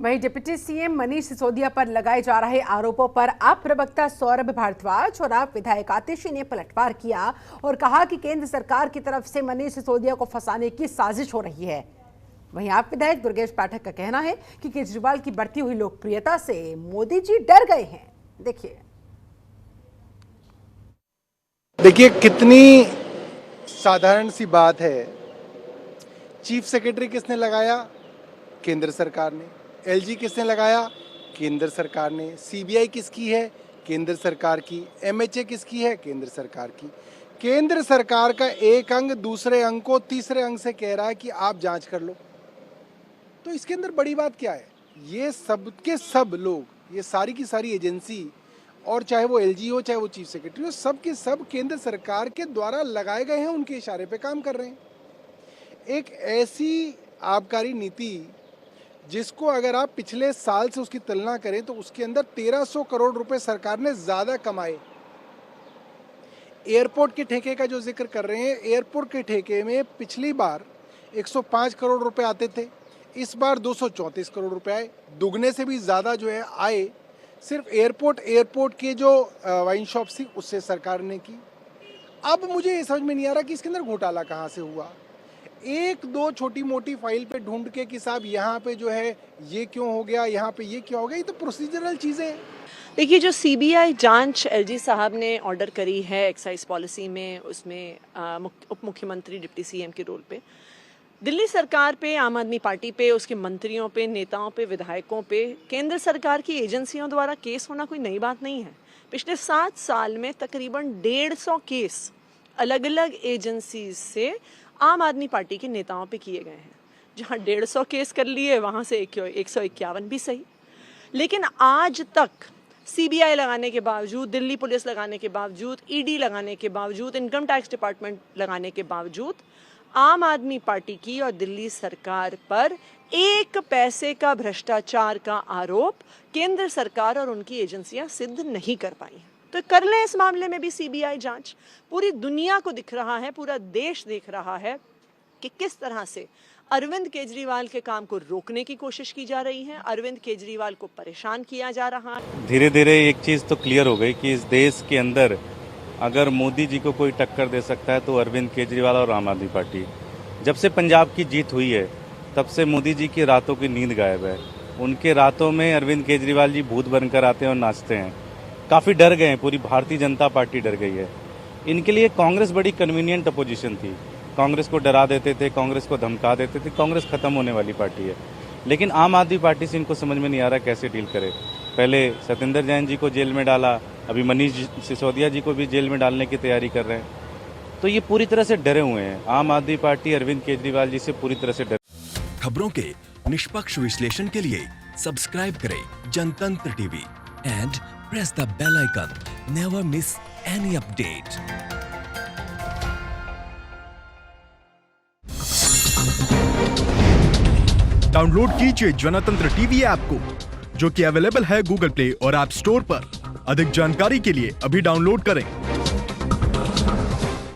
वहीं deputy CM Manish Sisodia पर लगाए जा रहे आरोपों पर आप प्रवक्ता सौरभ भारद्वाज और आप विधायक आतिशी ने पलटवार किया और कहा कि केंद्र सरकार की तरफ से मनीष सिसोदिया को फंसाने की साजिश हो रही है। वहीं आप विधायक दुर्गेश पाठक का कहना है कि केजरीवाल की बढ़ती हुई लोकप्रियता से मोदी जी डर गए हैं। देखिए कितनी साधारण सी बात है। चीफ सेक्रेटरी किसने लगाया? केंद्र सरकार ने। एलजी किसने लगाया? केंद्र सरकार ने। सीबीआई किसकी है? केंद्र सरकार की। एमएचए किसकी है? केंद्र सरकार की। केंद्र सरकार का एक अंग दूसरे अंग को तीसरे अंग से कह रहा है कि आप जांच कर लो। तो इसके अंदर बड़ी बात क्या है? ये सब के सब लोग, ये सारी की सारी एजेंसी, और चाहे वो एलजी हो चाहे वो चीफ सेक्रेटरी हो, सब के सब केंद्र सरकार के द्वारा लगाए गए हैं, उनके इशारे पे काम कर रहे हैं। एक ऐसी आबकारी नीति जिसको अगर आप पिछले साल से उसकी तुलना करें तो उसके अंदर 1300 करोड़ रुपए सरकार ने ज्यादा कमाए। एयरपोर्ट के ठेके का जो जिक्र कर रहे हैं, एयरपोर्ट के ठेके में पिछली बार 105 करोड़ रुपए आते थे, इस बार 234 करोड़ रुपए आए, दुगने से भी ज्यादा जो है आए। सिर्फ एयरपोर्ट के जो वाइन शॉप थी उससे सरकार ने की। अब मुझे ये समझ में नहीं आ रहा कि इसके अंदर घोटाला कहाँ से हुआ। एक दो छोटी मोटी फाइल पे ढूंढ के कि साहब यहाँ पे जो है ये क्यों हो गया, यहाँ पे ये क्यों हो गया, ये तो प्रोसीजरल चीजें हैं। देखिए, जो सीबीआई जांच एलजी साहब ने ऑर्डर करी है एक्साइज पॉलिसी में, उसमें उप मुख्यमंत्री डिप्टी सीएम के रोल पे, दिल्ली सरकार पे, आम आदमी पार्टी पे, उसके मंत्रियों पे, नेताओं पे, विधायकों पे केंद्र सरकार की एजेंसियों द्वारा केस होना कोई नई बात नहीं है। पिछले 7 साल में तकरीबन 150 केस अलग अलग एजेंसी से आम आदमी पार्टी के नेताओं पे किए गए हैं। जहां 150 केस कर लिए वहां से 151 भी सही। लेकिन आज तक सीबीआई लगाने के बावजूद, दिल्ली पुलिस लगाने के बावजूद, ईडी लगाने के बावजूद, इनकम टैक्स डिपार्टमेंट लगाने के बावजूद आम आदमी पार्टी की और दिल्ली सरकार पर 1 पैसे का भ्रष्टाचार का आरोप केंद्र सरकार और उनकी एजेंसियां सिद्ध नहीं कर पाई। तो कर लें इस मामले में भी सीबीआई जांच। पूरी दुनिया को दिख रहा है, पूरा देश देख रहा है कि किस तरह से अरविंद केजरीवाल के काम को रोकने की कोशिश की जा रही है, अरविंद केजरीवाल को परेशान किया जा रहा है। धीरे धीरे एक चीज तो क्लियर हो गई कि इस देश के अंदर अगर मोदी जी को कोई टक्कर दे सकता है तो अरविंद केजरीवाल और आम आदमी पार्टी। जब से पंजाब की जीत हुई है तब से मोदी जी की रातों की नींद गायब है। उनके रातों में अरविंद केजरीवाल जी भूत बनकर आते हैं और नाचते हैं। काफ़ी डर गए हैं, पूरी भारतीय जनता पार्टी डर गई है। इनके लिए कांग्रेस बड़ी कन्वीनियंट अपोजिशन थी। कांग्रेस को डरा देते थे, कांग्रेस को धमका देते थे, कांग्रेस खत्म होने वाली पार्टी है। लेकिन आम आदमी पार्टी से इनको समझ में नहीं आ रहा कैसे डील करे। पहले सत्येंद्र जैन जी को जेल में डाला, अभी मनीष सिसोदिया जी को भी जेल में डालने की तैयारी कर रहे हैं। तो ये पूरी तरह से डरे हुए हैं। आम आदमी पार्टी अरविंद केजरीवाल जी से पूरी तरह से डरे। खबरों के निष्पक्ष विश्लेषण के लिए सब्सक्राइब करें Janatantra TV and press the bell icon. Never miss any update. Download कीजिए जनतंत्र टीवी ऐप को, जो कि अवेलेबल है गूगल प्ले और ऐप स्टोर पर। अधिक जानकारी के लिए अभी डाउनलोड करें।